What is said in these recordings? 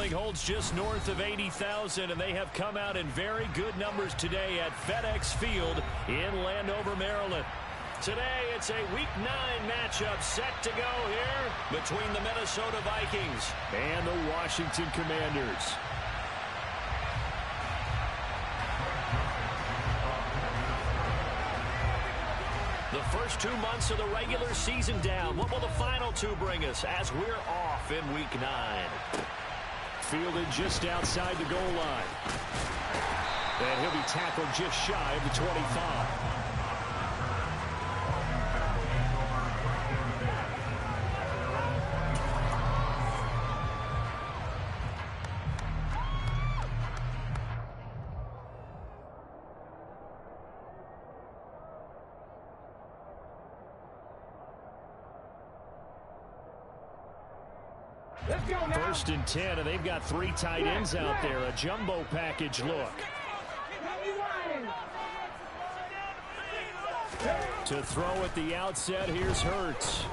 building holds just north of 80,000, and they have come out in very good numbers today at FedEx Field in Landover, Maryland. Today, it's a Week 9 matchup set to go here between the Minnesota Vikings and the Washington Commanders. The first 2 months of the regular season down. What will the final 2 bring us as we're off in Week 9? Fielded just outside the goal line. And he'll be tackled just shy of the 25. First and 10, and they've got 3 tight ends out there. A jumbo package look. To throw at the outset, here's Hurts.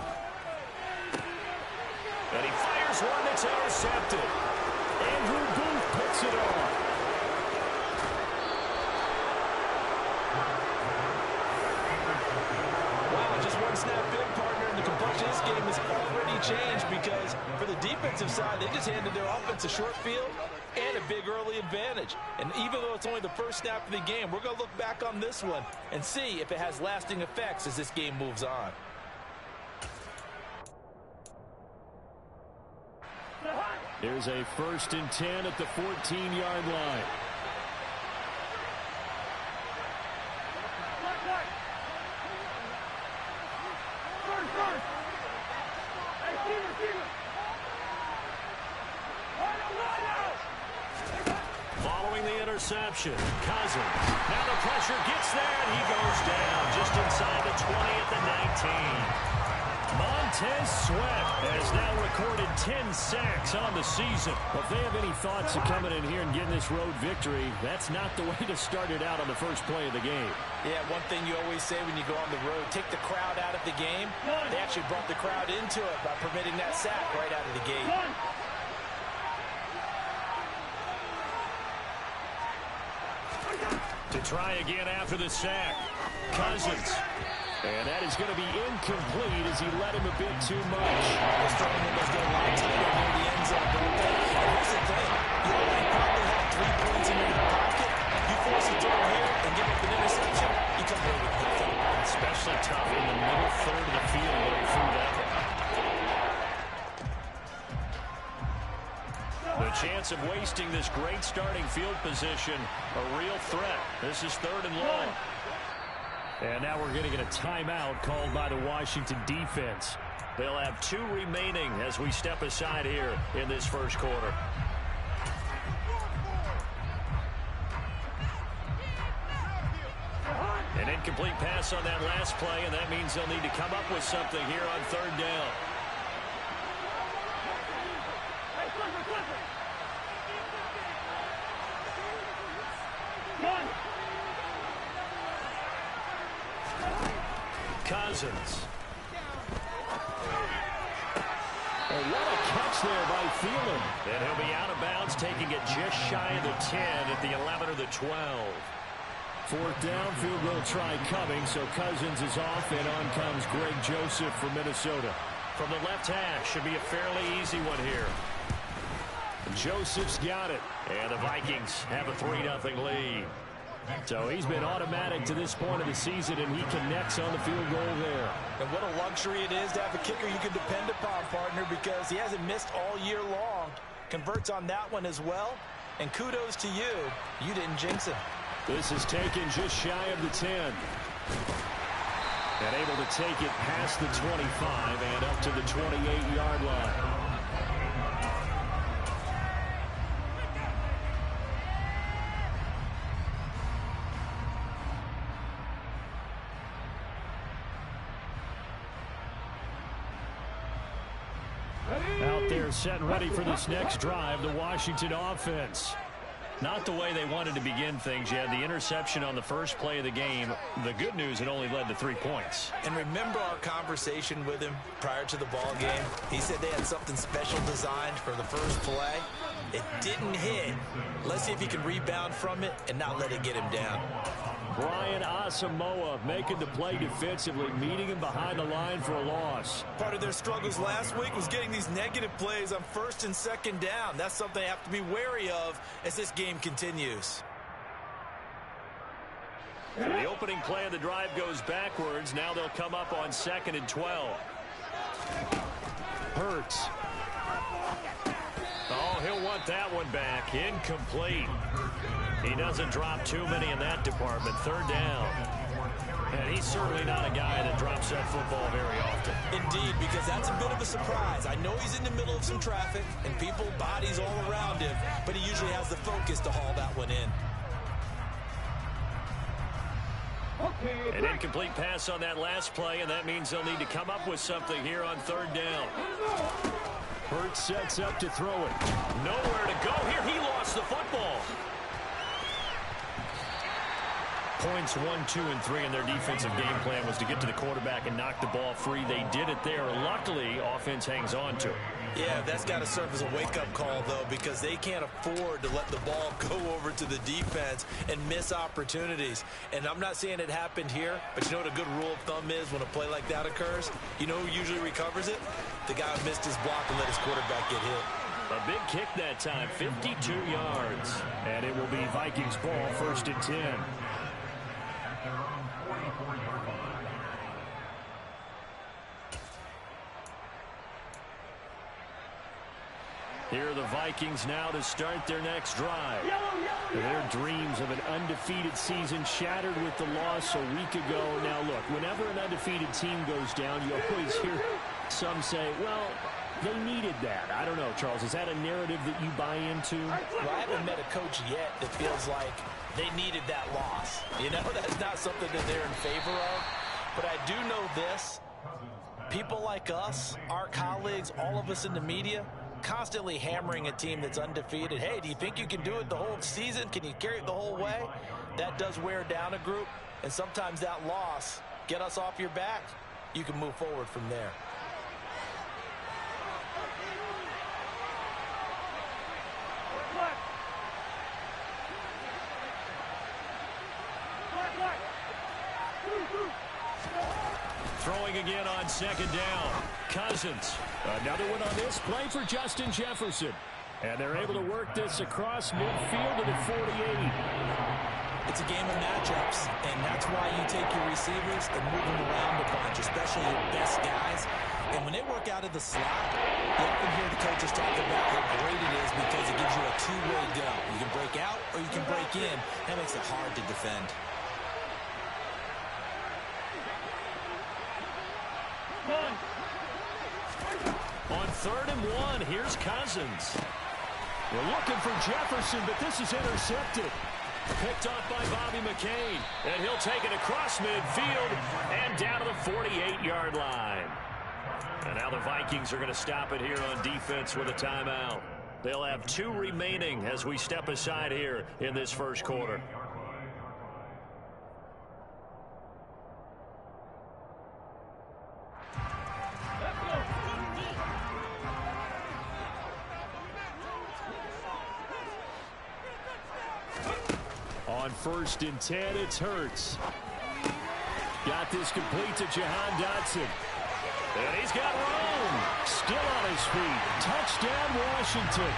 And he fires one that's intercepted. Andrew Booth picks it off. Wow, just one snap big, partner, and the complexion of this game has already changed because for the defensive side, they just handed their offense a short field and a big early advantage. And even though it's only the first snap of the game, we're going to look back on this one and see if it has lasting effects as this game moves on. There's a first and 10 at the 14-yard line. Following the interception, Cousins. Now the pressure gets there, and he goes down just inside the 20 at the 19. Montez Sweat has now recorded 10 sacks on the season. Well, if they have any thoughts of coming in here and getting this road victory, that's not the way to start it out on the first play of the game. Yeah, one thing you always say when you go on the road, take the crowd out of the game. They actually brought the crowd into it by permitting that sack right out of the gate. To try again after the sack, Cousins. And that is going to be incomplete as he let him a bit too much. Those throwing windows get a lot tighter near the end zone, don't they? And here's the thing. You already probably have 3 points in your pocket. You force a throw here and give up an interception, you come away with nothing. Especially tough in the middle third of the field going through that one. The chance of wasting this great starting field position, a real threat. This is 3rd and long. And now we're going to get a timeout called by the Washington defense. They'll have 2 remaining as we step aside here in this first quarter. An incomplete pass on that last play, and that means they'll need to come up with something here on 3rd down. Cousins. And what a catch there by Thielen. And he'll be out of bounds, taking it just shy of the 10 at the 11 or the 12. 4th down, field goal try coming, so Cousins is off, and on comes Greg Joseph from Minnesota. From the left hash, should be a fairly easy one here. Joseph's got it. And the Vikings have a 3-0 lead. So he's been automatic to this point of the season, and he connects on the field goal there. And what a luxury it is to have a kicker you can depend upon, partner, because he hasn't missed all year long. Converts on that one as well. And kudos to you. You didn't jinx him. This is taken just shy of the 10. And able to take it past the 25 and up to the 28-yard line. Out there set and ready for this next drive, the Washington offense. Not the way they wanted to begin things. You had the interception on the first play of the game. The good news, it only led to 3 points. And remember our conversation with him prior to the ball game? He said they had something special designed for the first play. It didn't hit. Let's see if he can rebound from it and not let it get him down. Brian Asamoah making the play defensively, meeting him behind the line for a loss. Part of their struggles last week was getting these negative plays on first and second down. That's something they have to be wary of as this game continues. The opening play of the drive goes backwards. Now they'll come up on 2nd and 12. Hurts. Oh, he'll want that one back. Incomplete. He doesn't drop too many in that department. 3rd down. And he's certainly not a guy that drops that football very often. Indeed, because that's a bit of a surprise. I know he's in the middle of some traffic and people, bodies all around him, but he usually has the focus to haul that one in. An incomplete pass on that last play, and that means they'll need to come up with something here on 3rd down. Hurts sets up to throw it. Nowhere to go here. He lost the football. Points 1, 2, and 3 in their defensive game plan was to get to the quarterback and knock the ball free. They did it there. Luckily, offense hangs on to it. Yeah, that's got to serve as a wake-up call, though, because they can't afford to let the ball go over to the defense and miss opportunities. And I'm not saying it happened here, but you know what a good rule of thumb is when a play like that occurs? You know who usually recovers it? The guy who missed his block and let his quarterback get hit. A big kick that time, 52 yards. And it will be Vikings ball, 1st and 10. Here are the Vikings now to start their next drive. Their dreams of an undefeated season shattered with the loss a week ago. Now, look, whenever an undefeated team goes down, you always hear some say, well, they needed that. I don't know, Charles. Is that a narrative that you buy into? Well, I haven't met a coach yet that feels like they needed that loss. You know, that's not something that they're in favor of. But I do know this. People like us, our colleagues, all of us in the media, constantly hammering a team that's undefeated. Hey, do you think you can do it the whole season? Can you carry it the whole way? That does wear down a group, and sometimes that loss, get us off your back, you can move forward from there. Throwing again on 2nd down. Cousins. Another one on this play for Justin Jefferson. And they're able to work this across midfield to the 48. It's a game of matchups, and that's why you take your receivers and move them around a bunch, especially your best guys. And when they work out of the slot, you often hear the coaches talk about how great it is because it gives you a two-way go. You can break out or you can break in. That makes it hard to defend. On 3rd and 1, here's Cousins. We're looking for Jefferson, but this is intercepted. Picked off by Bobby McCain. And he'll take it across midfield and down to the 48-yard line. And now the Vikings are going to stop it here on defense with a timeout. They'll have 2 remaining as we step aside here in this first quarter. On 1st and 10, it's Hurts. Got this complete to Jahan Dotson. And he's got room. Still on his feet. Touchdown, Washington.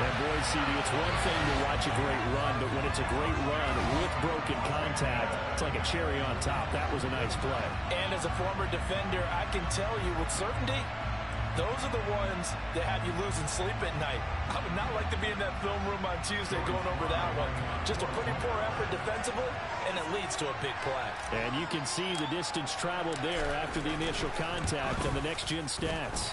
And boy, CD, it's one thing to watch a great run, but when it's a great run with broken contact, it's like a cherry on top. That was a nice play. And as a former defender, I can tell you with certainty, those are the ones that have you losing sleep at night. I would not like to be in that film room on Tuesday going over that one. Just a pretty poor effort defensively, and it leads to a big play. And you can see the distance traveled there after the initial contact on the next-gen stats.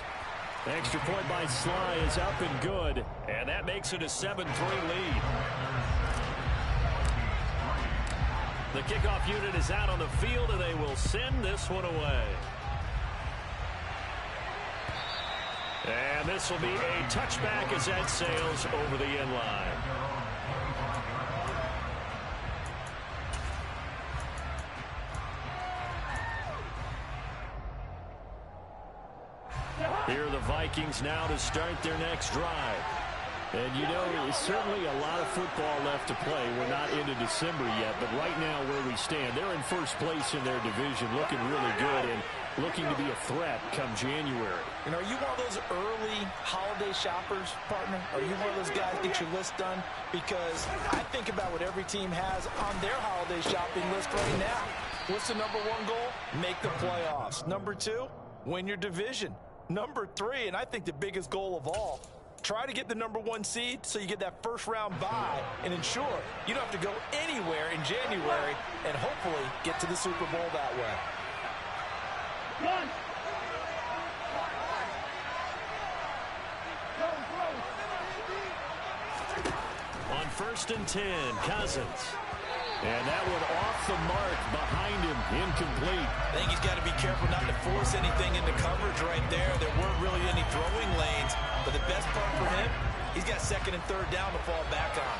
Extra point by Sly is up and good, and that makes it a 7-3 lead. The kickoff unit is out on the field, and they will send this one away. And this will be a touchback as that sails over the end line. Here are the Vikings now to start their next drive. And, you know, there's certainly a lot of football left to play. We're not into December yet, but right now where we stand, they're in first place in their division, looking really good and looking to be a threat come January. And are you one of those early holiday shoppers, partner? Are you one of those guys get your list done? Because I think about what every team has on their holiday shopping list right now. What's the number one goal? Make the playoffs. Number two, win your division. Number three, and I think the biggest goal of all, try to get the number one seed so you get that first round bye and ensure you don't have to go anywhere in January and hopefully get to the Super Bowl that way. On 1st and 10, Cousins. And that one off the mark behind him, incomplete. I think he's got to be careful not to force anything into coverage right there. There weren't really any throwing lanes, but the best part for him, he's got 2nd and 3rd down to fall back on.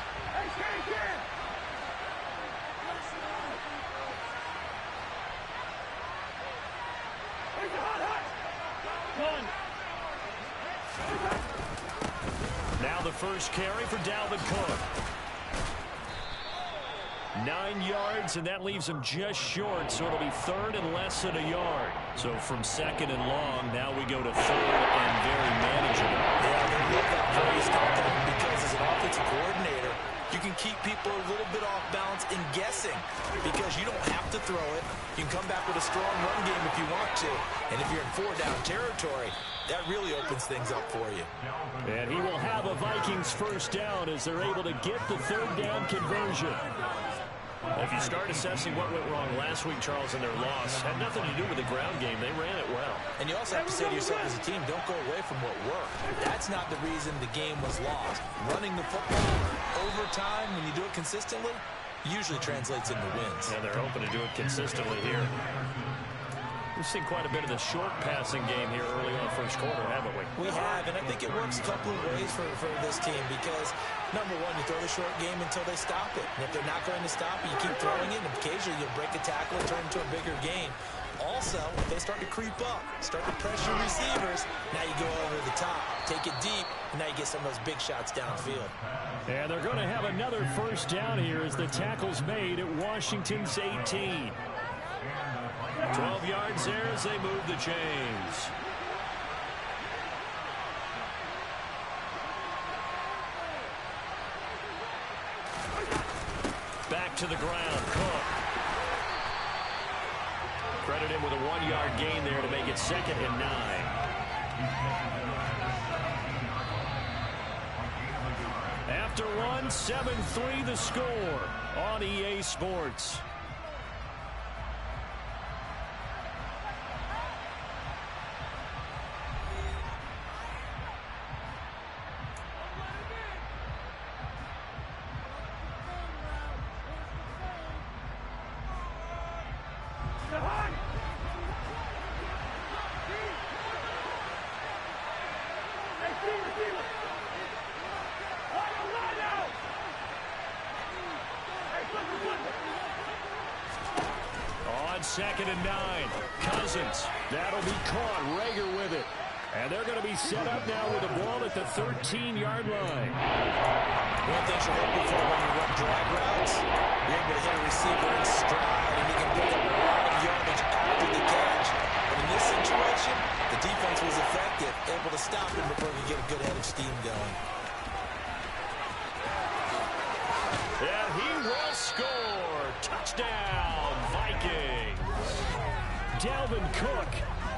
Now the first carry for Dalvin Cook. 9 yards, and that leaves him just short, so it'll be 3rd and less than a yard. So from 2nd and long, now we go to 3rd and very manageable. Yeah, they love that phrase, because as an offensive coordinator, you can keep people a little bit off balance in guessing because you don't have to throw it. You can come back with a strong run game if you want to. And if you're in 4-down territory, that really opens things up for you. And he will have a Vikings first down as they're able to get the 3rd down conversion. If you start assessing what went wrong last week, Charles, in their loss, had nothing to do with the ground game. They ran it well. And you also have to say to yourself as a team, don't go away from what worked. That's not the reason the game was lost. Running the football over time, when you do it consistently, usually translates into wins. And they're hoping to do it consistently here. We've seen quite a bit of the short passing game here early on first quarter, haven't we? We have, and I think it works a couple of ways for this team because, number one, you throw the short game until they stop it. And if they're not going to stop it, you keep throwing it, and occasionally you'll break a tackle and turn into a bigger game. Also, if they start to creep up, start to pressure receivers, now you go over the top, take it deep, and now you get some of those big shots downfield. And they're going to have another first down here as the tackle's made at Washington's 18. 12 yards there as they move the chains. Back to the ground, Cook. Credit him with a 1-yard gain there to make it 2nd and 9. After one, 7-3 the score on EA Sports. On 2nd and 9, Cousins. That'll be caught. Rager with it. And they're going to be set up now with the ball at the 13-yard line. One thing you're hoping for when you run drag routes, you're able to hit a receiver in stride, and you can pick up a lot of yardage after the catch. But in this situation, the defense was effective, able to stop him before he get a good head of steam going. And he will score. Touchdown, Vikings. Dalvin Cook,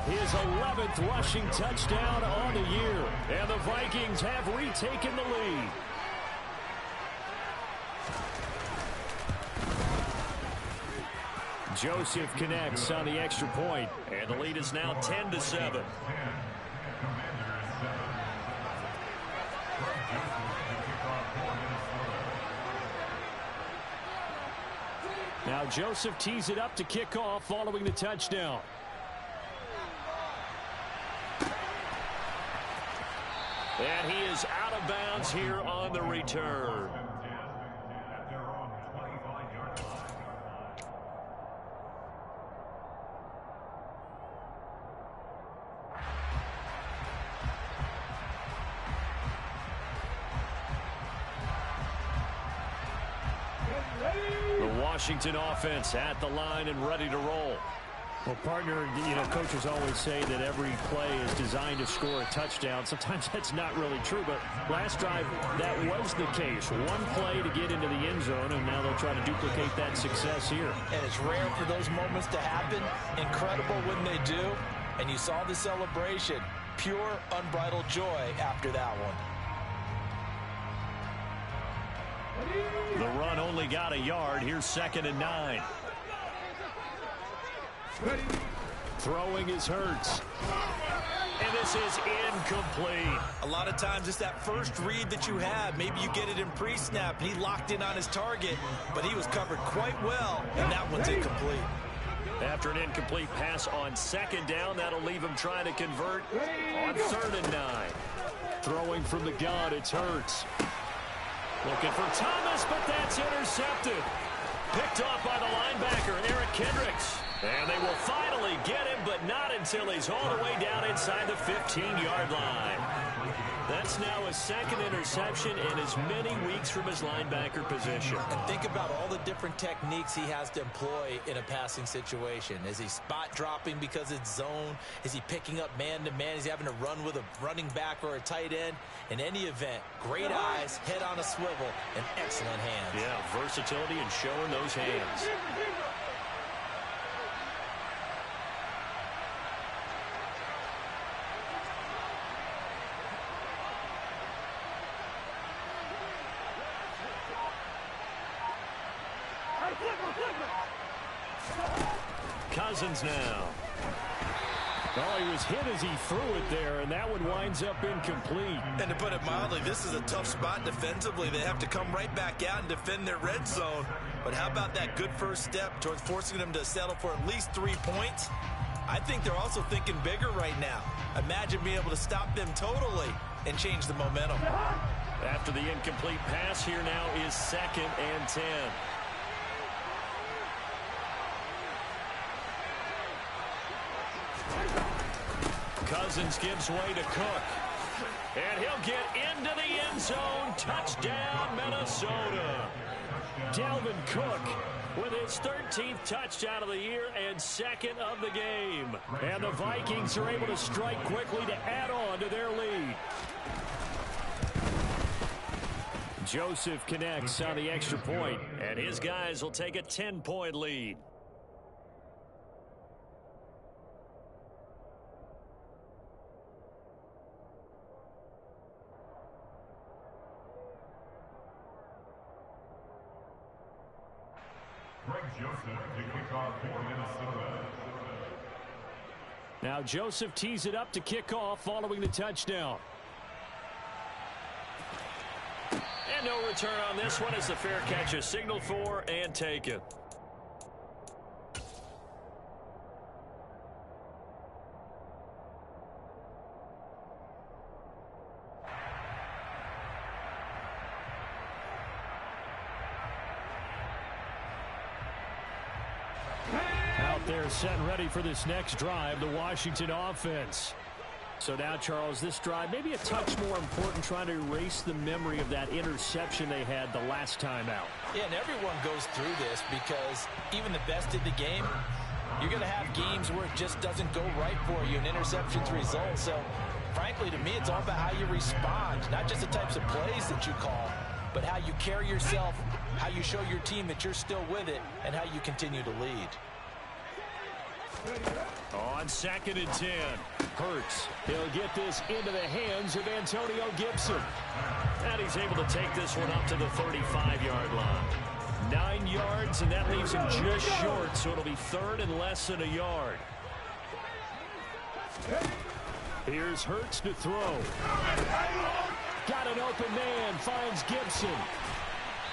his 11th rushing touchdown on the year. And the Vikings have retaken the lead. Joseph connects on the extra point, and the lead is now 10-7. Now Joseph tees it up to kick off following the touchdown. And he is out of bounds here on the return. The Washington offense at the line and ready to roll. Well, partner, coaches always say that every play is designed to score a touchdown. Sometimes that's not really true, but last drive, that was the case. One play to get into the end zone, and now they'll try to duplicate that success here. And it's rare for those moments to happen. Incredible when they do. And you saw the celebration. Pure, unbridled joy after that one. The run only got a yard. Here's 2nd and 9. Throwing is Hurts. And this is incomplete. A lot of times it's that first read that you have. Maybe you get it in pre-snap, and he locked in on his target, but he was covered quite well, and that one's incomplete. After an incomplete pass on 2nd down, that'll leave him trying to convert on 3rd and 9. Throwing from the gun, it's Hurts. Looking for Thomas, but that's intercepted. Picked off by the linebacker, Eric Kendricks. And they will finally get him, but not until he's all the way down inside the 15-yard line. That's now his 2nd interception in as many weeks from his linebacker position. And think about all the different techniques he has to employ in a passing situation. Is he spot dropping because it's zone? Is he picking up man-to-man? Is he having to run with a running back or a tight end? In any event, great eyes, head on a swivel, and excellent hands. Yeah, versatility and showing those hands. Cousins now. Well, he was hit as he threw it there, and that one winds up incomplete. And to put it mildly, this is a tough spot defensively. They have to come right back out and defend their red zone. But how about that good first step towards forcing them to settle for at least 3 points? I think they're also thinking bigger right now. Imagine being able to stop them totally and change the momentum. After the incomplete pass, here now is 2nd and 10. Cousins gives way to Cook. And he'll get into the end zone. Touchdown, Minnesota. Dalvin Cook with his 13th touchdown of the year and 2nd of the game. And the Vikings are able to strike quickly to add on to their lead. Joseph connects on the extra point, and his guys will take a 10-point lead. Now Joseph tees it up to kick off following the touchdown. And no return on this one as the fair catch is signaled for and taken. Out there set and ready for this next drive, the Washington offense. So now, Charles, this drive maybe a touch more important, trying to erase the memory of that interception they had the last time out. Yeah, and everyone goes through this because even the best in the game, you're going to have games where it just doesn't go right for you, and interceptions result. So, frankly, to me, it's all about how you respond, not just the types of plays that you call, but how you carry yourself, how you show your team that you're still with it, and how you continue to lead. On 2nd and 10, Hurts. He'll get this into the hands of Antonio Gibson. And he's able to take this one up to the 35-yard line. 9 yards, and that leaves him just short, so it'll be 3rd and less than a yard. Here's Hurts to throw. Got an open man, finds Gibson.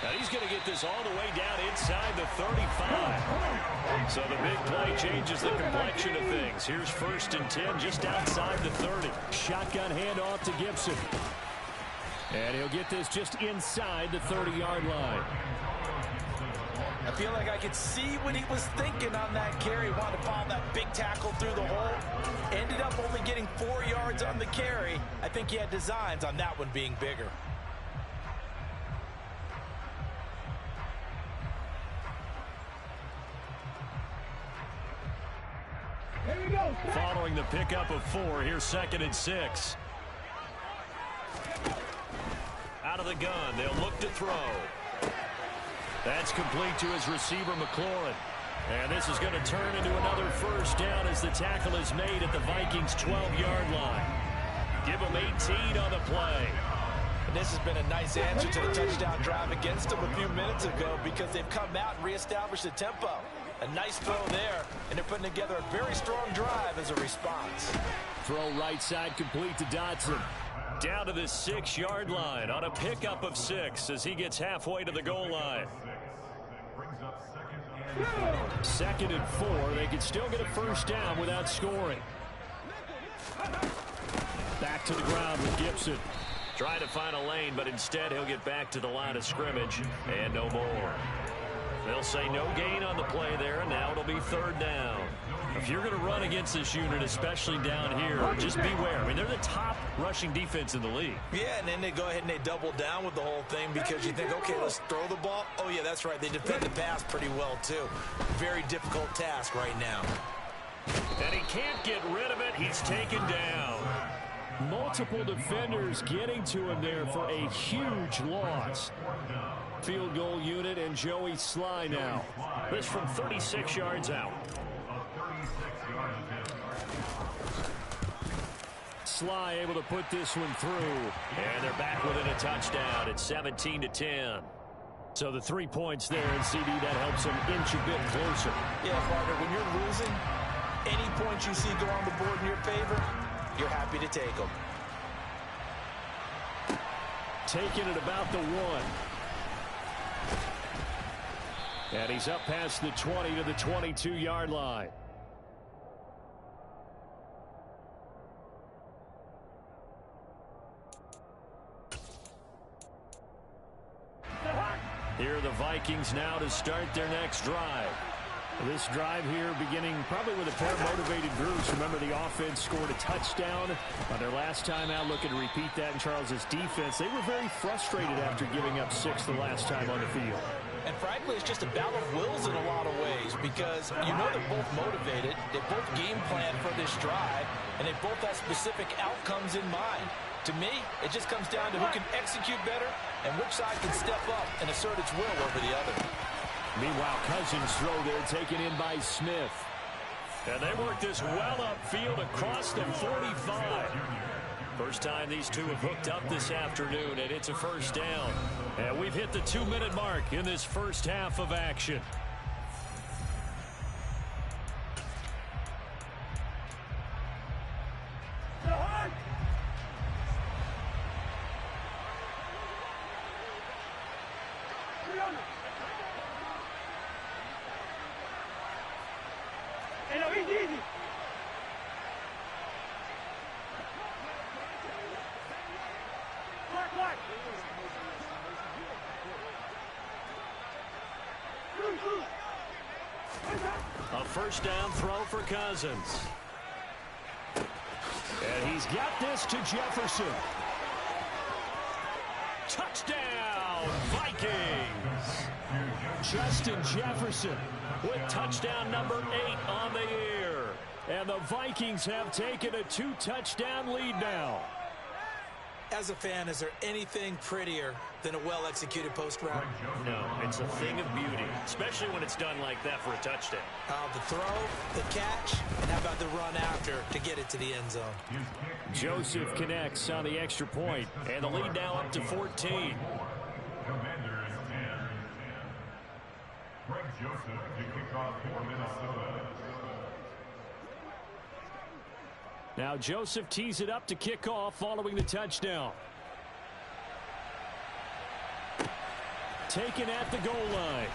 And he's going to get this all the way down inside the 35. So the big play changes the complexion of things. Here's 1st and 10 just outside the 30. Shotgun handoff to Gibson. And he'll get this just inside the 30-yard line. I feel like I could see what he was thinking on that carry. Wanted to follow that big tackle through the hole. Ended up only getting 4 yards on the carry. I think he had designs on that one being bigger. Here we go. Following the pickup of 4, here's 2nd and 6. Out of the gun, they'll look to throw. That's complete to his receiver, McLaurin. And this is going to turn into another 1st down as the tackle is made at the Vikings' 12-yard line. Give them 18 on the play. And this has been a nice answer to the touchdown drive against them a few minutes ago because they've come out and reestablished the tempo. A nice throw there, and they're putting together a very strong drive as a response. Throw right side complete to Dotson. Down to the 6-yard line on a pickup of 6 as he gets halfway to the goal line. 2nd and 4. They could still get a 1st down without scoring. Back to the ground with Gibson. Trying to find a lane, but instead he'll get back to the line of scrimmage and no more. They'll say no gain on the play there, and now it'll be 3rd down. If you're going to run against this unit, especially down here, just beware. I mean, they're the top rushing defense in the league. Yeah, and then they go ahead and they double down with the whole thing because you think, okay, let's throw the ball. Oh, yeah, that's right. They defend the pass pretty well, too. Very difficult task right now. And he can't get rid of it. He's taken down. Multiple defenders getting to him there for a huge loss. Field goal unit and Joey Sly now. This from 36 yards out. Sly able to put this one through. And they're back within a touchdown. It's 17-10. So the 3 points there, and CD, that helps them inch a bit closer. Yeah, partner, when you're losing, any points you see go on the board in your favor, you're happy to take them. Taking it about the 1. And he's up past the 20 to the 22-yard line. Here are the Vikings now to start their next drive. This drive here beginning probably with a pair of motivated groups. Remember, the offense scored a touchdown on their last time out, looking to repeat that in Charles's defense. They were very frustrated after giving up 6 the last time on the field. And frankly, it's just a battle of wills in a lot of ways because you know they're both motivated, they both game plan for this drive, and they both have specific outcomes in mind. To me, it just comes down to who can execute better and which side can step up and assert its will over the other. Meanwhile, Cousins' throw there taken in by Smith. And they work this well upfield across the 45. First time these two have hooked up this afternoon, and it's a 1st down. And we've hit the 2-minute mark in this first half of action. A 1st down throw for Cousins. And he's got this to Jefferson. Touchdown, Vikings! Justin Jefferson With touchdown number 8 on the year. And the Vikings have taken a 2-touchdown lead now. As a fan, is there anything prettier than a well-executed post route? No, it's a thing of beauty, especially when it's done like that for a touchdown. The throw, the catch, and how about the run after to get it to the end zone? Joseph connects on the extra point, and the lead now up to 14. Now Joseph tees it up to kick off following the touchdown. taken at the goal line.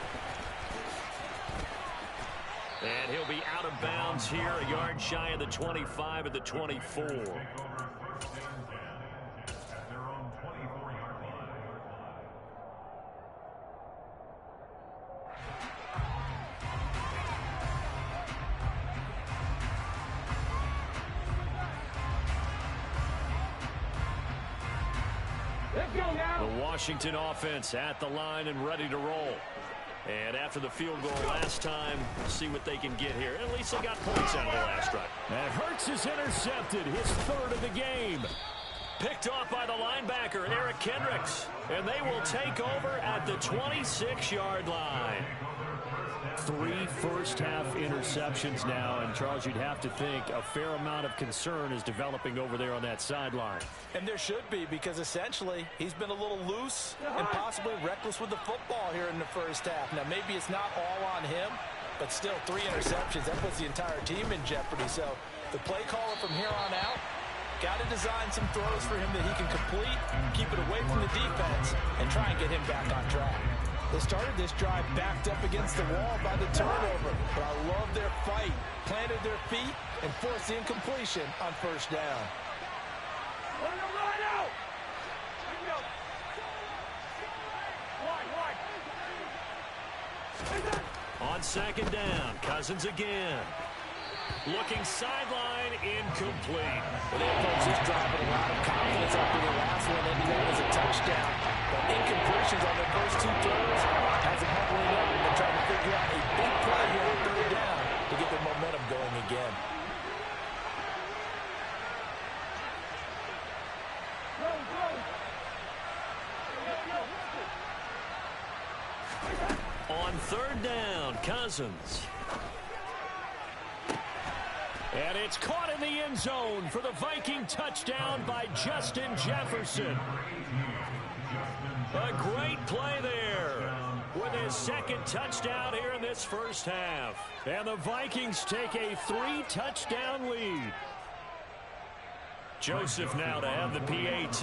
And he'll be out of bounds here, a yard shy of the 25 at the 24. The Washington offense at the line and ready to roll. And after the field goal last time, see what they can get here. At least they got points out of the last drive. And Hurts is intercepted, his third of the game. Picked off by the linebacker, Eric Kendricks. And they will take over at the 26-yard line. 3 first-half interceptions now, and Charles, you'd have to think a fair amount of concern is developing over there on that sideline. And there should be, because essentially he's been a little loose and possibly reckless with the football here in the first half. Now, maybe it's not all on him, but still 3 interceptions. That puts the entire team in jeopardy. So the play caller from here on out got to design some throws for him that he can complete, keep it away from the defense, and try and get him back on track. They started this drive backed up against the wall by the turnover, but I love their fight, planted their feet, and forced the incompletion on first down. On second down, Cousins again. Looking sideline, incomplete. Well, they approach this drive with a lot of confidence after the last one, ending that as a touchdown. But incompletions on their first 2 throws has them huddling up and trying to figure out a big play here on third down to get their momentum going again. On third down, Cousins. And it's caught in the end zone for the Viking touchdown by Justin Jefferson. A great play there with his second touchdown here in this first half. And the Vikings take a 3-touchdown lead. Joseph now to have the PAT.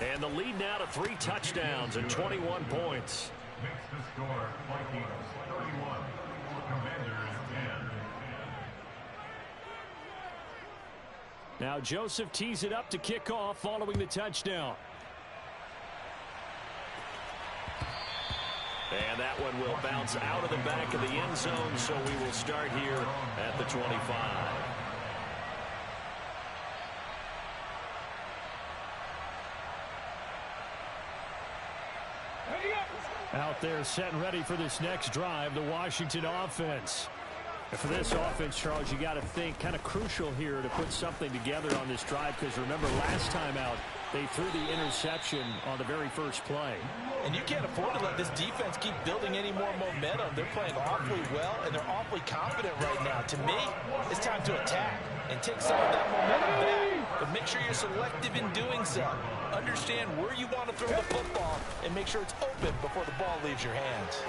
And the lead now to 3 touchdowns and 21 points. Makes the score Vikings 31, Commanders 10. Now Joseph tees it up to kick off following the touchdown. And that one will bounce out of the back of the end zone, so we will start here at the 25. Out there set and ready for this next drive, the Washington offense. And for this offense, Charles, you got to think kind of crucial here to put something together on this drive, because remember last time out they threw the interception on the very first play. And you can't afford to let this defense keep building any more momentum. They're playing awfully well, and they're awfully confident right now. To me, it's time to attack and take some of that momentum back. But make sure you're selective in doing so. Understand where you want to throw the football and make sure it's open before the ball leaves your hands.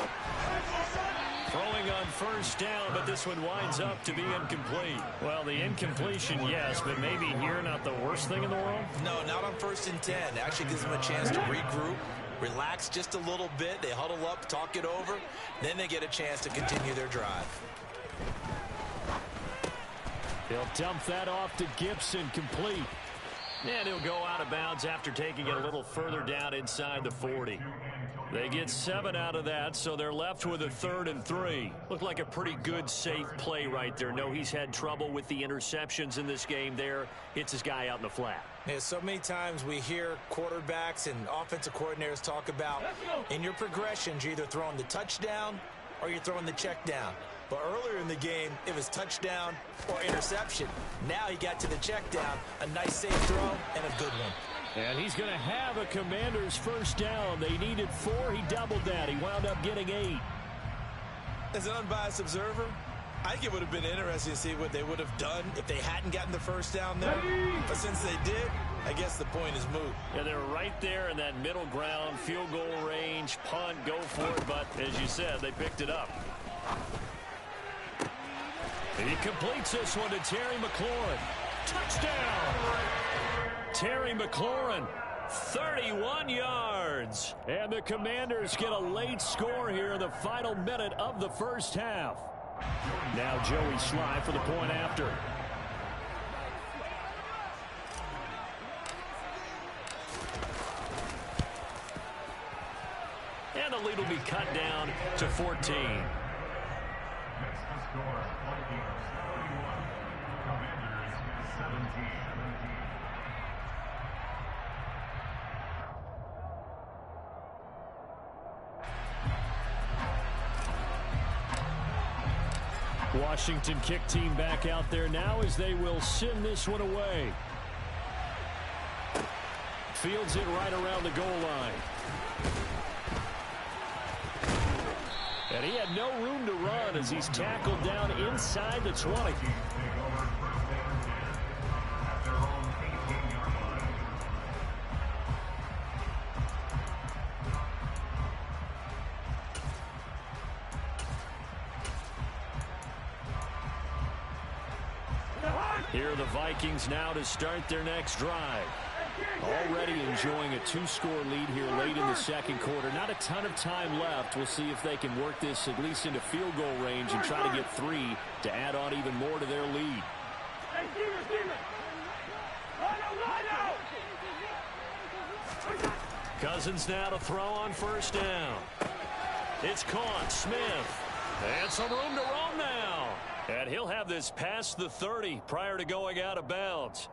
Throwing on first down, but this one winds up to be incomplete. Well, the incompletion, yes, but maybe here not the worst thing in the world? No, not on 1st and 10. It actually gives them a chance to regroup, relax just a little bit. They huddle up, talk it over. Then they get a chance to continue their drive. He'll dump that off to Gibson, complete. And he'll go out of bounds after taking it a little further down inside the 40. They get 7 out of that, so they're left with a 3rd and 3. Looked like a pretty good, safe play right there. No, he's had trouble with the interceptions in this game there. Hits his guy out in the flat. Yeah, so many times we hear quarterbacks and offensive coordinators talk about in your progressions, you're either throwing the touchdown or you're throwing the check down. But earlier in the game, it was touchdown or interception. Now he got to the check down, a nice safe throw, and a good one. And he's going to have a Commanders first down. They needed 4. He doubled that. He wound up getting 8. As an unbiased observer, I think it would have been interesting to see what they would have done if they hadn't gotten the first down there. But since they did, I guess the point is moot. Yeah, they're right there in that middle ground, field goal range, punt, go for it. But as you said, they picked it up. He completes this one to Terry McLaurin. Touchdown! Terry McLaurin, 31 yards. And the Commanders get a late score here in the final minute of the first half. Now Joey Sly for the point after. And the lead will be cut down to 14. Next the score, Vikings 31, Commanders 17. Washington kick team back out there now as they will send this one away. Fields it right around the goal line. And he had no room to run as he's tackled down inside the 20. Here are the Vikings now to start their next drive. Already enjoying a two-score lead here late in the second quarter. Not a ton of time left. We'll see if they can work this at least into field goal range and try to get 3 to add on even more to their lead. Cousins now to throw on first down. It's caught. Smith. And some room to roam now. And he'll have this past the 30 prior to going out of bounds.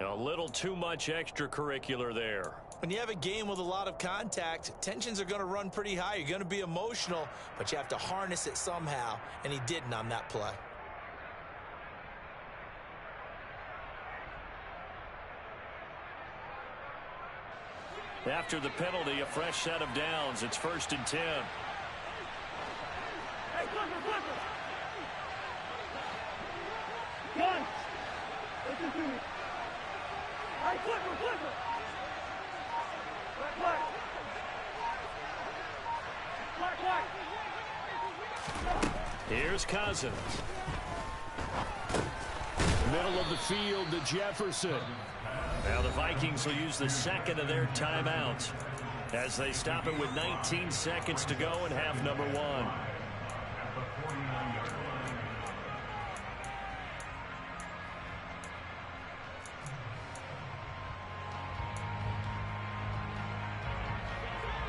A little too much extracurricular there. When you have a game with a lot of contact, tensions are going to run pretty high. You're going to be emotional, but you have to harness it somehow, and he didn't on that play. After the penalty, a fresh set of downs. It's 1st and 10. Hey, flipper! Gun! Listen to me. Hey, flipper! Black. Here's Cousins. Middle of the field to Jefferson. Now the Vikings will use the second of their timeouts as they stop it with 19 seconds to go in half number 1.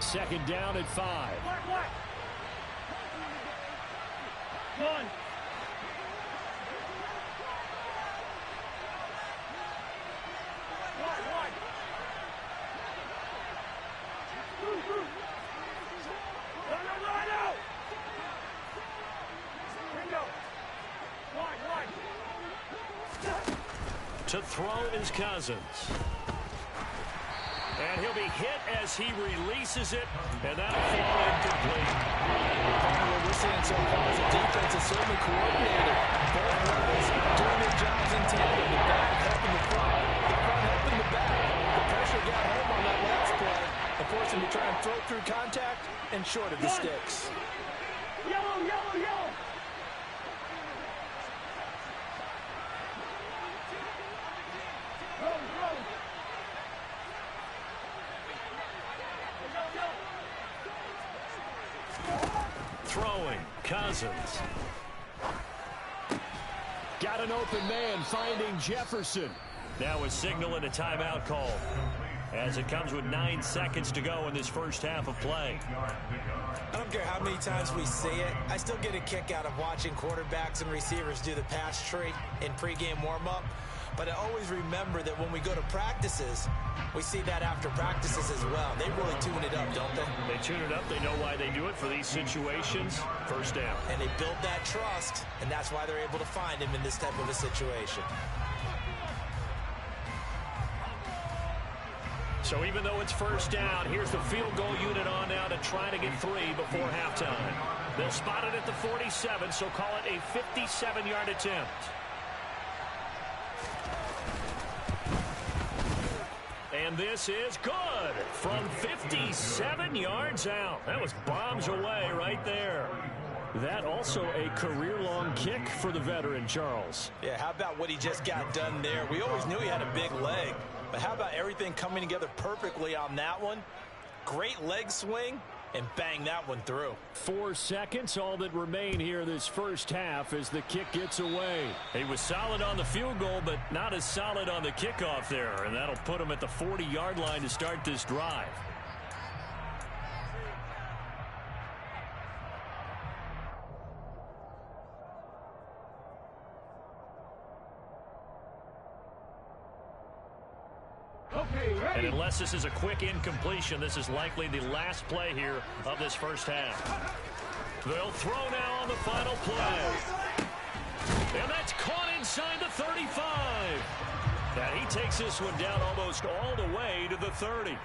Second down at 5. One. To throw is Cousins. And he'll be hit as he releases it, and that'll fall incomplete. What we're seeing so far is the defense is certainly coordinated. Both guys doing their jobs in tandem. The back helping the front helping the back. The pressure got home on that last play and forced him to try and throw through contact and short of the sticks. Yellow! Throwing, Cousins. Got an open man finding Jefferson. Now a signal and a timeout call as it comes with 9 seconds to go in this first half of play. I don't care how many times we see it. I still get a kick out of watching quarterbacks and receivers do the pass tree in pregame warm-up. But I always remember that when we go to practices, we see that after practices as well. They really tune it up, don't they? They tune it up. They know why they do it for these situations. First down. And they build that trust, and that's why they're able to find him in this type of a situation. So even though it's first down, here's the field goal unit on now to try to get 3 before halftime. They'll spot it at the 47, so call it a 57-yard attempt. And this is good from 57 yards out. That was bombs away right there. That also a career-long kick for the veteran, Charles. Yeah, how about what he just got done there? We always knew he had a big leg. But how about everything coming together perfectly on that one? Great leg swing, and bang that one through. 4 seconds, all that remain here this first half as the kick gets away. He was solid on the field goal, but not as solid on the kickoff there, and that'll put him at the 40-yard line to start this drive. And unless this is a quick incompletion, this is likely the last play here of this first half. They'll throw now on the final play. And that's caught inside the 35. And he takes this one down almost all the way to the 30.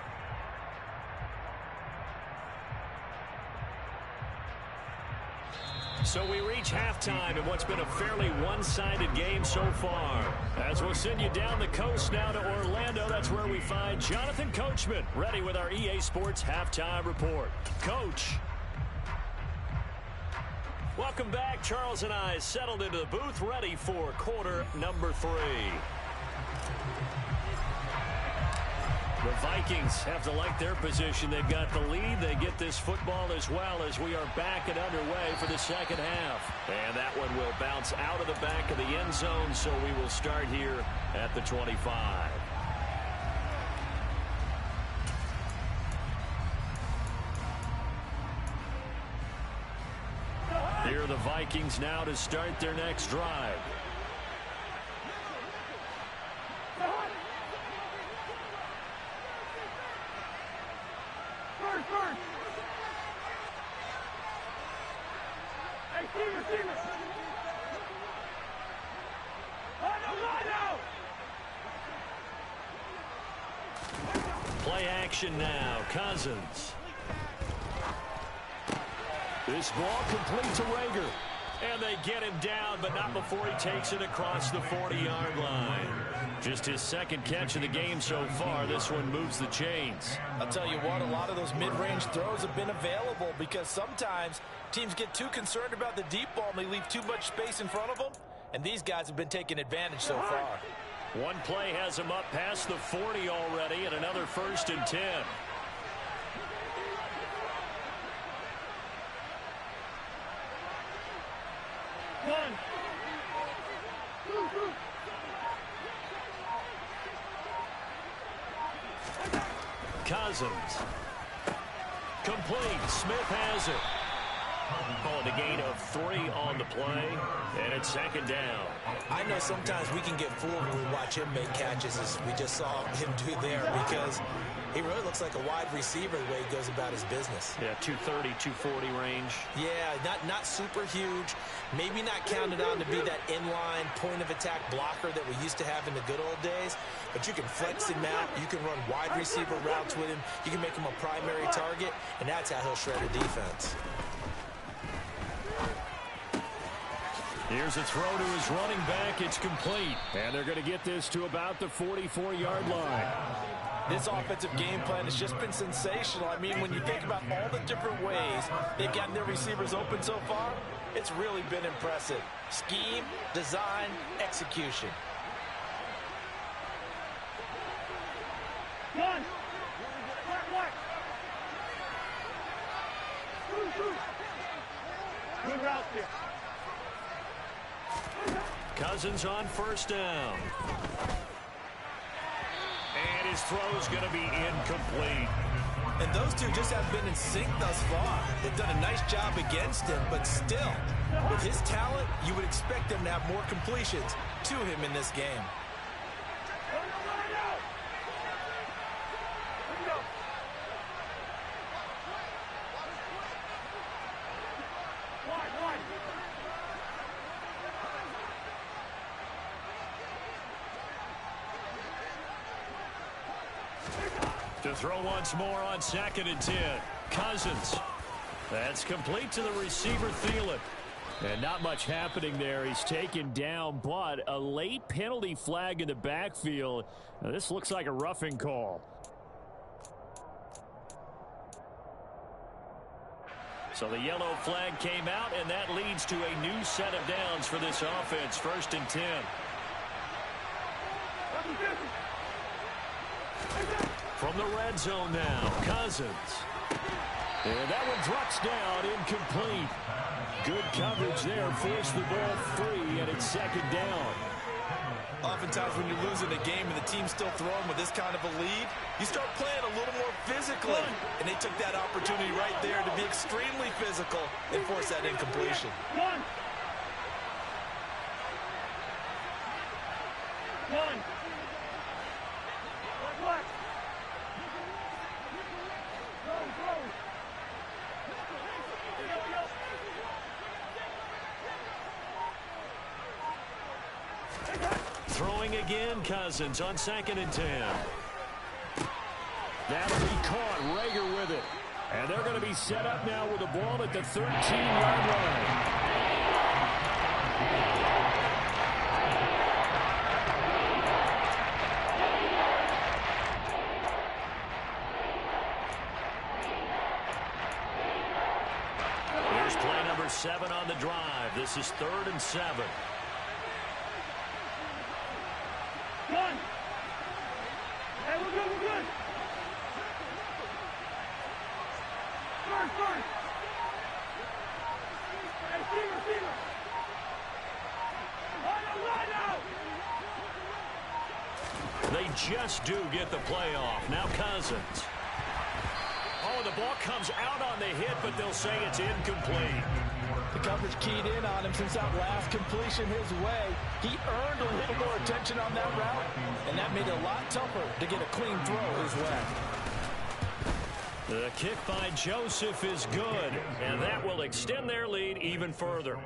So we reach halftime in what's been a fairly one-sided game so far. As we'll send you down the coast now to Orlando, that's where we find Jonathan Coachman, ready with our EA Sports Halftime Report. Coach. Welcome back. Charles and I settled into the booth, ready for quarter number 3. The Vikings have to like their position. They've got the lead. They get this football as well as we are back and underway for the second half. And that one will bounce out of the back of the end zone, so we will start here at the 25. Here are the Vikings now to start their next drive. Play action now. Cousins. This ball complete to Rager. And they get him down, but not before he takes it across the 40-yard line. Just his second catch of the game so far. This one moves the chains. I'll tell you what, a lot of those mid-range throws have been available because sometimes teams get too concerned about the deep ball and they leave too much space in front of them. And these guys have been taking advantage so far. One play has him up past the 40 already, and another 1st and 10. Cousins. Complete. Smith has it. Calling a gain of 3 on the play, and it's second down. I know sometimes we can get fooled when we watch him make catches, as we just saw him do there, because he really looks like a wide receiver the way he goes about his business. Yeah, 230, 240 range. Yeah, not super huge. Maybe not counted on to be that inline point-of-attack blocker that we used to have in the good old days, but you can flex him out. You can run wide receiver routes with him. You can make him a primary target, and that's how he'll shred a defense. Here's a throw to his running back. It's complete. And they're going to get this to about the 44-yard line. This offensive game plan has just been sensational. I mean, when you think about all the different ways they've gotten their receivers open so far, it's really been impressive. Scheme, design, execution. One. Good route there. Cousins on 1st down. And his throw's going to be incomplete. And those two just have been in sync thus far. They've done a nice job against him, but still, with his talent, you would expect them to have more completions to him in this game. To throw once more on 2nd and 10. Cousins. That's complete to the receiver, Thielen. And not much happening there. He's taken down, but a late penalty flag in the backfield. Now, this looks like a roughing call. So the yellow flag came out, and that leads to a new set of downs for this offense. 1st and 10. From the red zone now, Cousins. And that one drops down, incomplete. Good coverage there, forced the ball free, and it's second down. Oftentimes when you're losing a game and the team's still throwing with this kind of a lead, you start playing a little more physically. And they took that opportunity right there to be extremely physical and force that incompletion. One. Black. Go. Throwing again, Cousins on 2nd and 10. That'll be caught. Rager with it. And they're going to be set up now with the ball at the 13-yard line. Here's play number 7 on the drive. This is 3rd and 7. One. Hey, we're good. First. Hey, receiver. Line out. They just do get the play off. Now Cousins. Oh, the ball comes out on the hit, but they'll say it's incomplete. The coverage keyed in on him since that last completion his way. He earned a little more attention on that route, and that made it a lot tougher to get a clean throw his way. The kick by Joseph is good, and that will extend their lead even further.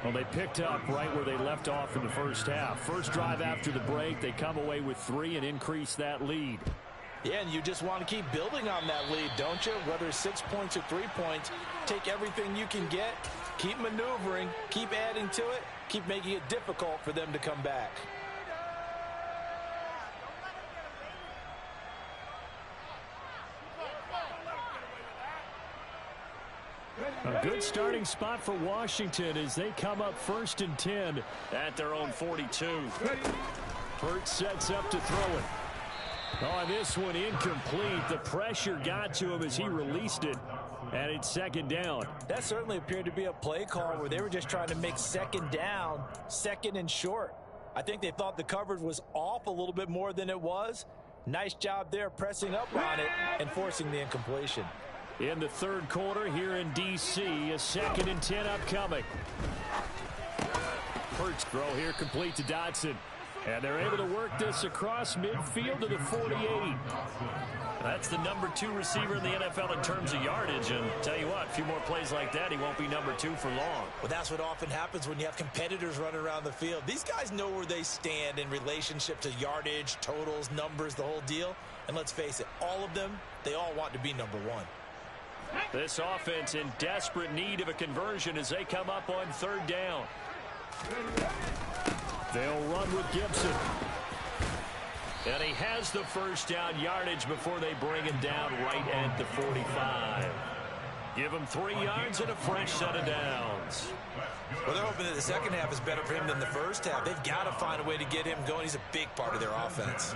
Well, they picked up right where they left off in the first half. First drive after the break, they come away with 3 and increase that lead. Yeah, and you just want to keep building on that lead, don't you? Whether it's 6 points or 3 points, take everything you can get, keep maneuvering, keep adding to it, keep making it difficult for them to come back. A good starting spot for Washington as they come up 1st and 10 at their own 42. Hurt sets up to throw it. On this one, incomplete. The pressure got to him as he released it, and it's 2nd down. That certainly appeared to be a play call where they were just trying to make 2nd down, 2nd and short. I think they thought the coverage was off a little bit more than it was. Nice job there pressing up on it and forcing the incompletion. In the 3rd quarter here in D.C., a 2nd and 10 upcoming. First throw here complete to Dotson. And they're able to work this across midfield to the 48. That's the number 2 receiver in the NFL in terms of yardage. And tell you what, a few more plays like that, he won't be number 2 for long. Well, that's what often happens when you have competitors running around the field. These guys know where they stand in relationship to yardage, totals, numbers, the whole deal. And let's face it, all of them, they all want to be number 1. This offense in desperate need of a conversion as they come up on 3rd down. They'll run with Gibson. And he has the first down yardage before they bring him down right at the 45. Give him 3 yards and a fresh set of downs. Well, they're hoping that the second half is better for him than the first half. They've got to find a way to get him going. He's a big part of their offense.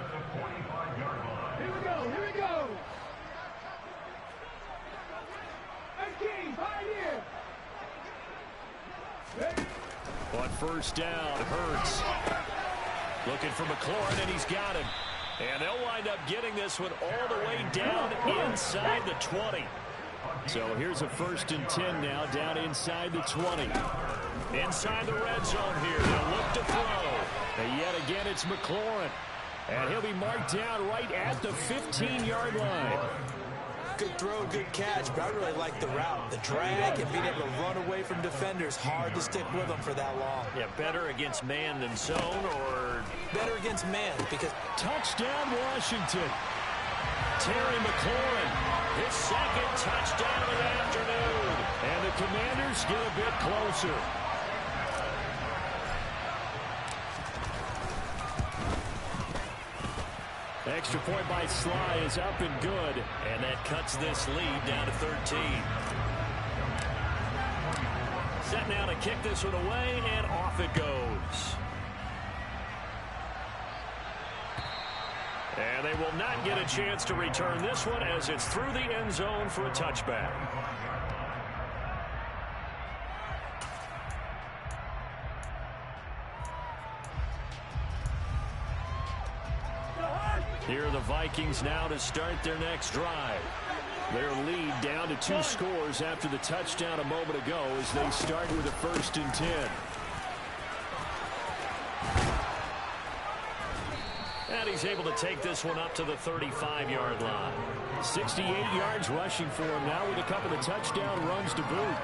Here we go. Hey, King, right here. On 1st down, Hurts. Looking for McLaurin, and he's got him. And they'll wind up getting this one all the way down inside the 20. So here's a 1st and 10 now, down inside the 20. Inside the red zone here. They'll look to throw. And yet again, it's McLaurin. And he'll be marked down right at the 15-yard line. Good throw, good catch, but I really like the route. The drag and being able to run away from defenders. Hard to stick with them for that long. Yeah, better against man than zone, or better against man, because touchdown Washington. Terry McLaurin, his 2nd touchdown of the afternoon. And the Commanders get a bit closer. Extra point by Sly is up and good. And that cuts this lead down to 13. Set now to kick this one away, and off it goes. And they will not get a chance to return this one as it's through the end zone for a touchback. Here are the Vikings now to start their next drive. Their lead down to 2 scores after the touchdown a moment ago as they start with a 1st and 10. And he's able to take this one up to the 35-yard line. 68 yards rushing for him now with a couple of touchdown runs to boot.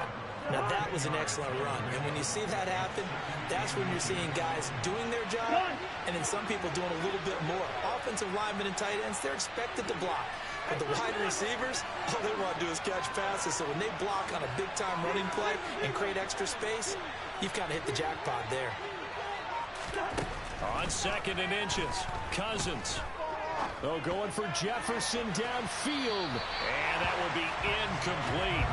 Now, that was an excellent run. And when you see that happen, that's when you're seeing guys doing their job and then some people doing a little bit more. Offensive linemen and tight ends, they're expected to block. But the wide receivers, all they want to do is catch passes. So when they block on a big-time running play and create extra space, you've kind of hit the jackpot there. On 2nd and inches, Cousins. Oh, going for Jefferson downfield. And that will be incomplete.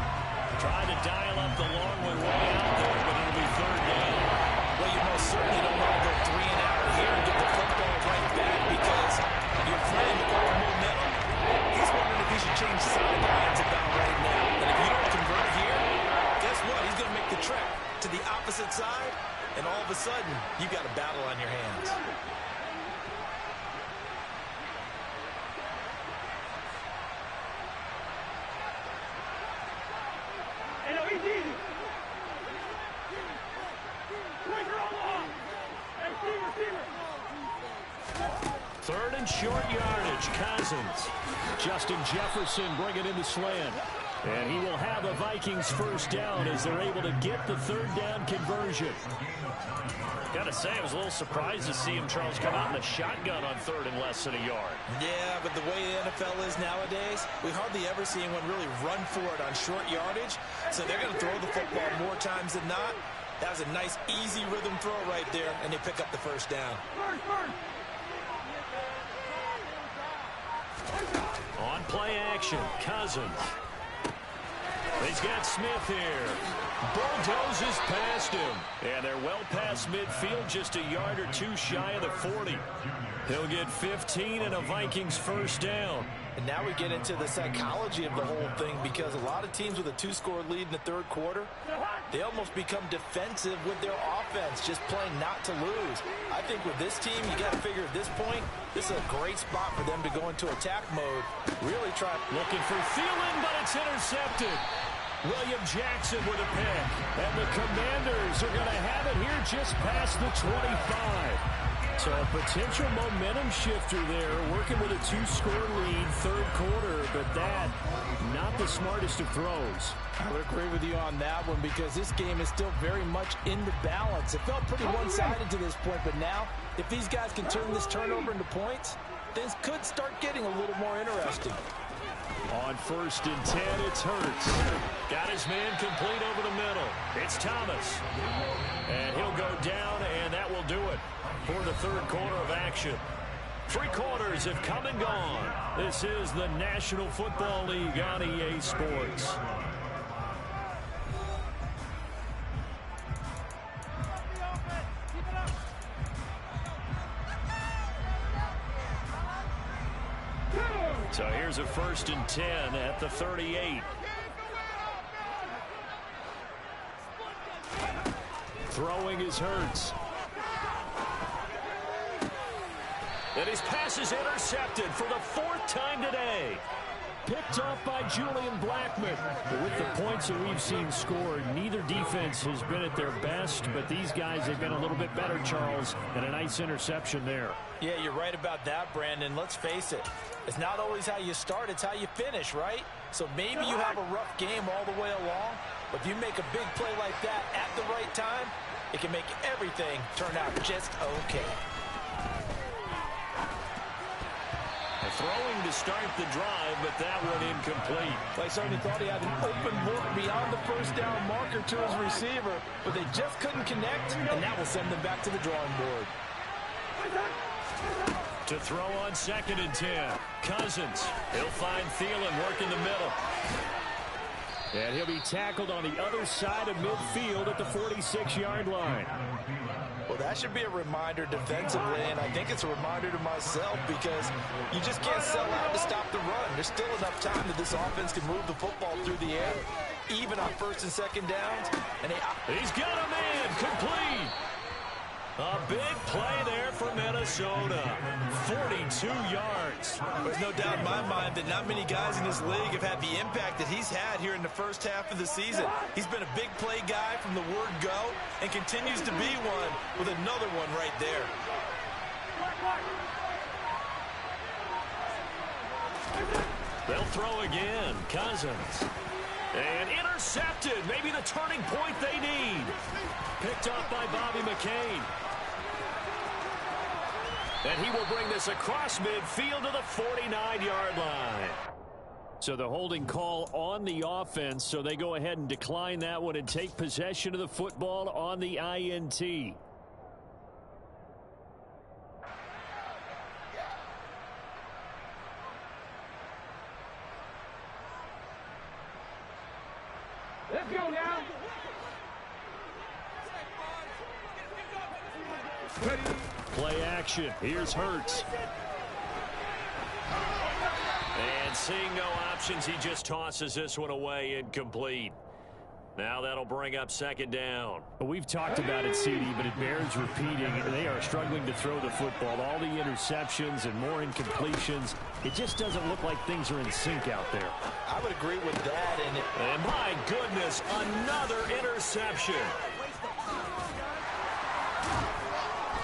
Trying to dial up the long one way out there, but it'll be 3rd down. Well, you most certainly don't want to go 3 and out here and get the football right back because you're playing the old momentum. He's wondering if he should change sidelines about right now. And if you don't convert here, guess what? He's going to make the trek to the opposite side, and all of a sudden, you've got a battle on your hands. Easy. Quicker on the hop. Receiver. 3rd and short yardage, Cousins. Justin Jefferson bringing in the slant. And he will have a Vikings 1st down as they're able to get the 3rd down conversion. Got to say, I was a little surprised to see him, Charles, come out in the shotgun on 3rd and less than a yard. Yeah, but the way the NFL is nowadays, we hardly ever see anyone really run for it on short yardage. So they're going to throw the football more times than not. That was a nice, easy rhythm throw right there, and they pick up the 1st down. On play action, Cousins. He's got Smith here. Bulldozes past him. And they're well past midfield, just a yard or 2 shy of the 40. He'll get 15 and a Vikings 1st down. And now we get into the psychology of the whole thing because a lot of teams with a 2-score lead in the 3rd quarter, they almost become defensive with their offense, just playing not to lose. I think with this team, you got to figure at this point, this is a great spot for them to go into attack mode. Really try. Looking for Thielen, but it's intercepted. William Jackson with a pick. And the Commanders are going to have it here just past the 25. So a potential momentum shifter there, working with a 2-score lead, 3rd quarter, but that, not the smartest of throws. I would agree with you on that one because this game is still very much in the balance. It felt pretty one-sided to this point, but now, if these guys can turn this turnover into points, things could start getting a little more interesting. On 1st and 10, it's Hurts. Got his man complete over the middle. It's Thomas. And he'll go down, and that will do it for the 3rd quarter of action. 3 quarters have come and gone. This is the National Football League on EA Sports. So here's a 1st and 10 at the 38. Throwing is Hurts. And his pass is intercepted for the 4th time today. Picked off by Julian Blackmon. But with the points that we've seen scored, neither defense has been at their best, but these guys have been a little bit better, Charles, and a nice interception there. Yeah, you're right about that, Brandon. Let's face it. It's not always how you start, it's how you finish, right? So maybe you have a rough game all the way along, but if you make a big play like that at the right time, it can make everything turn out just okay. Throwing to start the drive, but that one incomplete. I certainly thought he had an open look beyond the 1st down marker to his receiver, but they just couldn't connect, and that will send them back to the drawing board. To throw on 2nd and 10. Cousins. He'll find Thielen working the middle. And he'll be tackled on the other side of midfield at the 46-yard line. Well, that should be a reminder defensively, and I think it's a reminder to myself because you just can't sell out to stop the run. There's still enough time that this offense can move the football through the air, even on first and second downs. And he's got a man complete. A big play there for Minnesota. 42 yards. There's no doubt in my mind that not many guys in this league have had the impact that he's had here in the first half of the season. He's been a big play guy from the word go and continues to be one with another one right there. They'll throw again. Cousins. And intercepted. Maybe the turning point they need. Picked off by Bobby McCain. And he will bring this across midfield to the 49-yard line. So the holding call on the offense, so they go ahead and decline that one and take possession of the football on the INT. Let's go now. Play action. Here's Hurts. And seeing no options, he just tosses this one away, incomplete. Now that'll bring up second down. We've talked about it, CD, but it bears repeating. They are struggling to throw the football. All the interceptions and more incompletions. It just doesn't look like things are in sync out there. I would agree with that. And my goodness, another interception.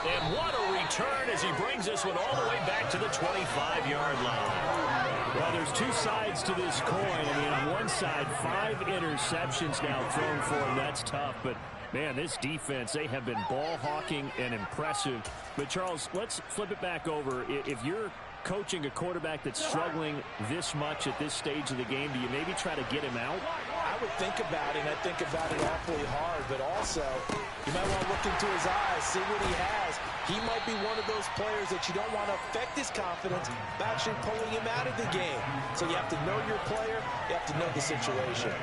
And what a return as he brings this one all the way back to the 25-yard line. Well, there's two sides to this coin. I mean, on one side, 5 interceptions now thrown for him. That's tough. But, man, this defense, they have been ball hawking and impressive. But, Charles, let's flip it back over. If you're coaching a quarterback that's struggling this much at this stage of the game, do you maybe try to get him out? I would think about it, and I think about it awfully hard, but also you might want to look into his eyes, see what he has. He might be one of those players that you don't want to affect his confidence by actually pulling him out of the game. So you have to know your player, you have to know the situation.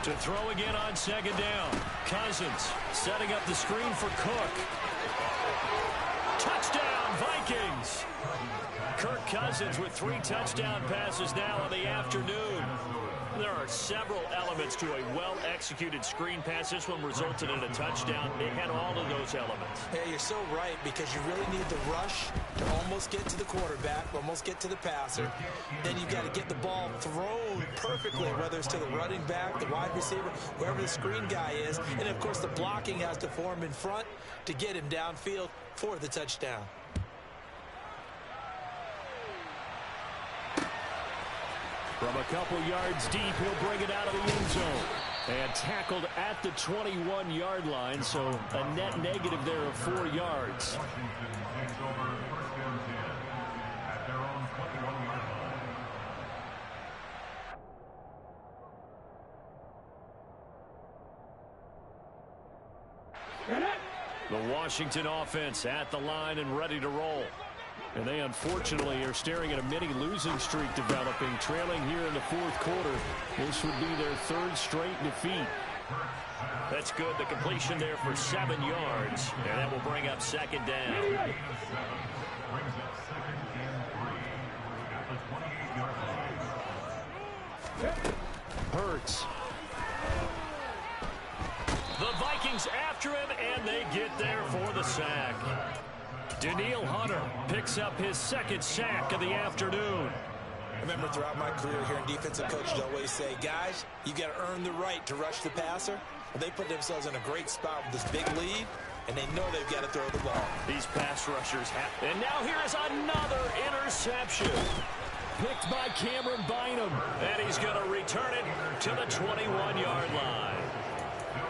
To throw again on second down. Cousins setting up the screen for Cook. Touchdown, Vikings! Kirk Cousins with 3 touchdown passes now in the afternoon. There are several elements to a well-executed screen pass. This one resulted in a touchdown. It had all of those elements. Yeah, you're so right, because you really need the rush to almost get to the quarterback, almost get to the passer. Then you've got to get the ball thrown perfectly, whether it's to the running back, the wide receiver, wherever the screen guy is. And, of course, the blocking has to form in front to get him downfield for the touchdown. From a couple yards deep, he'll bring it out of the end zone. And tackled at the 21-yard line, so a net negative there of 4 yards. The Washington offense at the line and ready to roll. And they, unfortunately, are staring at a mini losing streak developing, trailing here in the 4th quarter. This would be their 3rd straight defeat. That's good. The completion there for 7 yards. And that will bring up second down. Hurts. The Vikings after him, and they get there for the sack. Daniil Hunter picks up his 2nd sack of the afternoon. I remember throughout my career here in defensive coaches always say, guys, you got to earn the right to rush the passer. Well, they put themselves in a great spot with this big lead, and they know they've got to throw the ball. These pass rushers have. And now here is another interception. Picked by Cameron Bynum. And he's going to return it to the 21-yard line.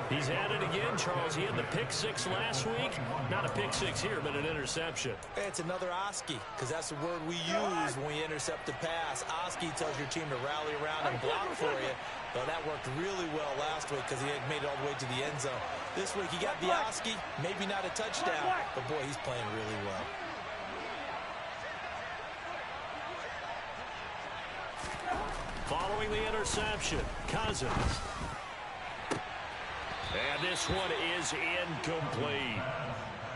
He's had it again, Charles. He had the pick 6 last week. Not a pick 6 here, but an interception. Hey, it's another Oski, because that's the word we use when we intercept the pass. Oski tells your team to rally around and block for you. Well, that worked really well last week because he had made it all the way to the end zone. This week he got the Oski, maybe not a touchdown, but boy, he's playing really well. Following the interception, Cousins. And this one is incomplete.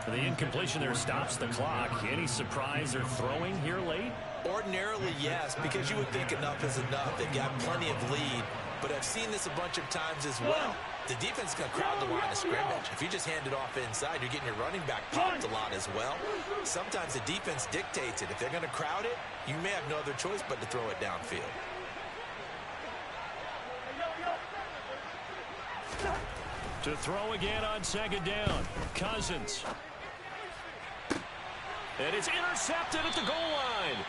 The incompletion there stops the clock. Any surprise they're throwing here late? Ordinarily, yes, because you would think enough is enough. They've got plenty of lead, but I've seen this a bunch of times as well. The defense is going to crowd the line of scrimmage. If you just hand it off inside, you're getting your running back popped a lot as well. Sometimes the defense dictates it. If they're going to crowd it, you may have no other choice but to throw it downfield. To throw again on second down, Cousins. And it's intercepted at the goal line.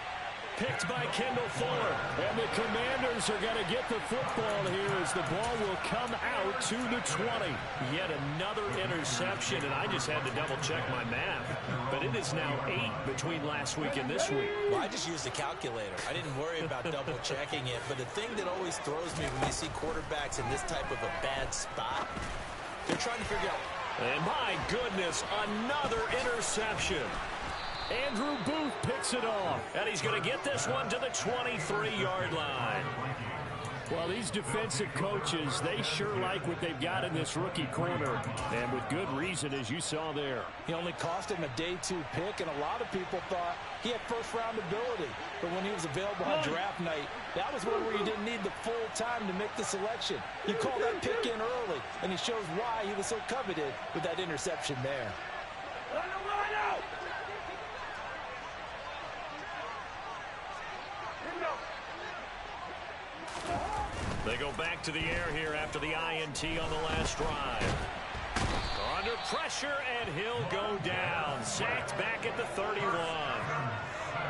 Picked by Kendall Fuller. And the Commanders are going to get the football here as the ball will come out to the 20. Yet another interception, and I just had to double-check my math. But it is now 8 between last week and this week. Well, I just used a calculator. I didn't worry about double-checking it. But the thing that always throws me when you see quarterbacks in this type of a bad spot, they're trying to figure out. And my goodness, another interception. Andrew Booth picks it off. And he's going to get this one to the 23-yard line. Well, these defensive coaches, they sure like what they've got in this rookie corner. And with good reason, as you saw there. He only cost him a day 2 pick, and a lot of people thought he had first-round ability. But when he was available on draft night, that was one where you didn't need the full time to make the selection. You call that pick in early, and he shows why he was so coveted with that interception there. They go back to the air here after the INT on the last drive. Under pressure, and he'll go down. Sacked back at the 31.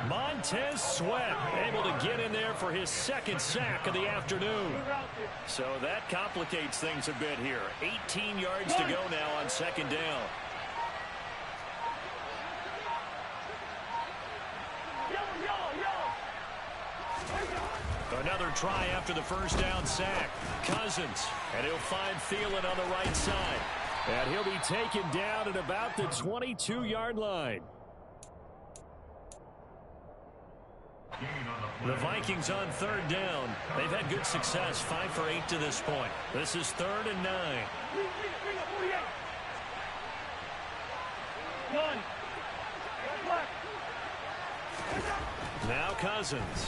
Montez Sweat able to get in there for his second sack of the afternoon. So that complicates things a bit here. 18 yards to go now on second down. Another try after the first down sack. Cousins, and he'll find Thielen on the right side. And he'll be taken down at about the 22-yard line. The Vikings on third down. They've had good success, 5 for 8 to this point. This is 3rd and 9. Now Cousins.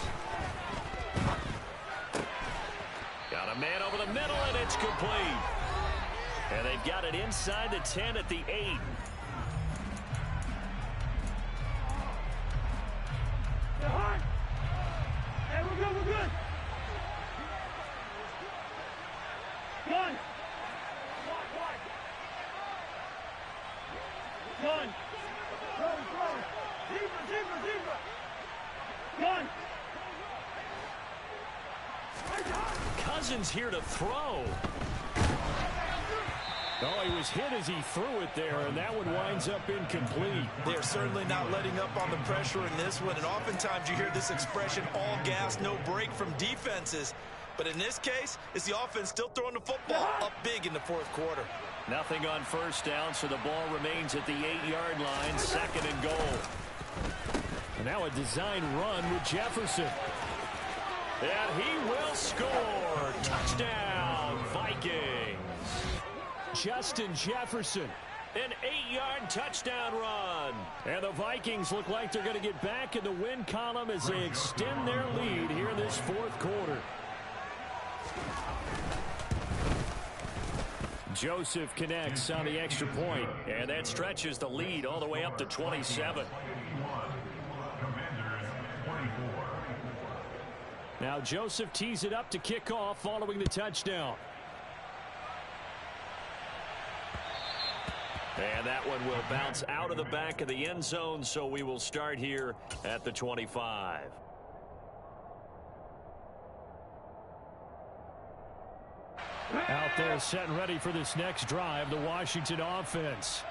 Got a man over the middle, and it's complete. And they've got it inside the 10 at the 8. Hey, we're good, we're good. One. One. Zebra. One. Cousins here to throw. Oh, he was hit as he threw it there, and that one winds up incomplete. They're certainly not letting up on the pressure in this one, and oftentimes you hear this expression, all gas, no break from defenses. But in this case, it's the offense still throwing the football up big in the 4th quarter. Nothing on first down, so the ball remains at the 8-yard line, 2nd and goal. And now a design run with Jefferson. And he will score. Touchdown, Vikings. Justin Jefferson. An 8-yard touchdown run. And the Vikings look like they're going to get back in the win column as they extend their lead here in this 4th quarter. Joseph connects on the extra point. And that stretches the lead all the way up to 27. Now Joseph tees it up to kick off following the touchdown. And that one will bounce out of the back of the end zone, so we will start here at the 25. Out there set and ready for this next drive, the Washington offense.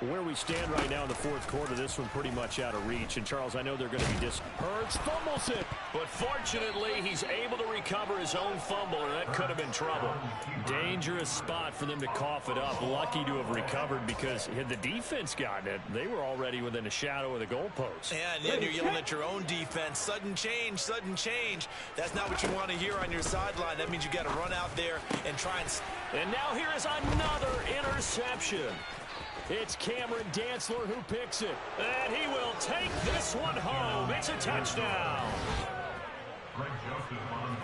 Where we stand right now in the fourth quarter, this one pretty much out of reach. And, Charles, I know they're going to be Hurts fumbles it. But fortunately, he's able to recover his own fumble, or that could have been trouble. Dangerous spot for them to cough it up. Lucky to have recovered because had the defense gotten it, they were already within a shadow of the goalpost. Yeah, and then you're yelling at your own defense. Sudden change, sudden change. That's not what you want to hear on your sideline. That means you got to run out there and try and... And now here is another interception. It's Cameron Dantzler who picks it. And he will take this one home. It's a touchdown.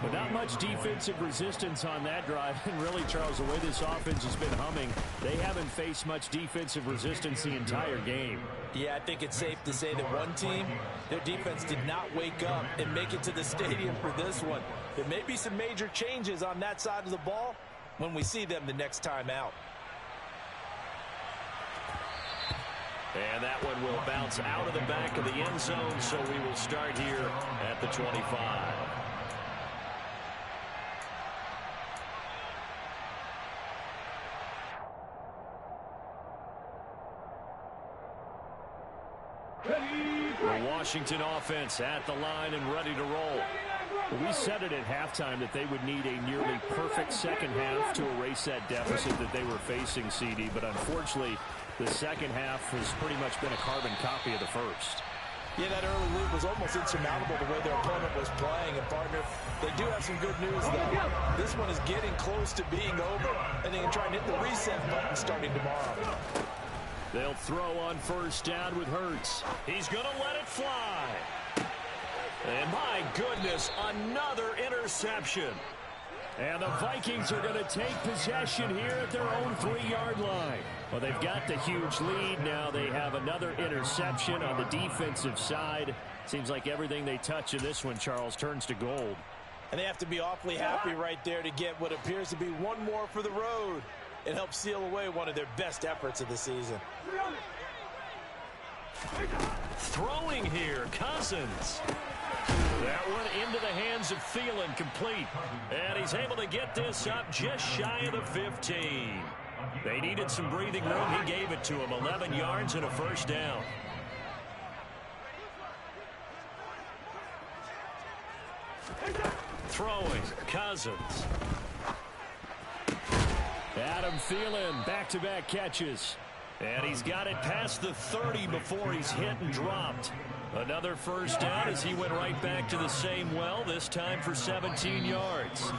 But not much defensive resistance on that drive. And really, Charles, the way this offense has been humming, they haven't faced much defensive resistance the entire game. Yeah, I think it's safe to say that one team, their defense did not wake up and make it to the stadium for this one. There may be some major changes on that side of the ball when we see them the next time out. And that one will bounce out of the back of the end zone, so we will start here at the 25. The Washington offense at the line and ready to roll. We said it at halftime that they would need a nearly perfect second half to erase that deficit that they were facing, CD, but unfortunately, the second half has pretty much been a carbon copy of the first. Yeah, that early lead was almost insurmountable the way their opponent was playing. And, partner, they do have some good news, though. This one is getting close to being over, and they can try and hit the reset button starting tomorrow. They'll throw on first down with Hurts. He's going to let it fly. And, my goodness, another interception. And the Vikings are going to take possession here at their own 3-yard line. Well, they've got the huge lead. Now they have another interception on the defensive side. Seems like everything they touch in this one, Charles, turns to gold. And they have to be awfully happy right there to get what appears to be one more for the road. It helps seal away one of their best efforts of the season. Throwing here, Cousins. That one into the hands of Thielen, complete. And he's able to get this up just shy of the 15. They needed some breathing room. He gave it to him. 11 yards and a first down. Throwing, Cousins. Adam Thielen, back-to-back catches. And he's got it past the 30 before he's hit and dropped. Another first down as he went right back to the same well, this time for 17 yards.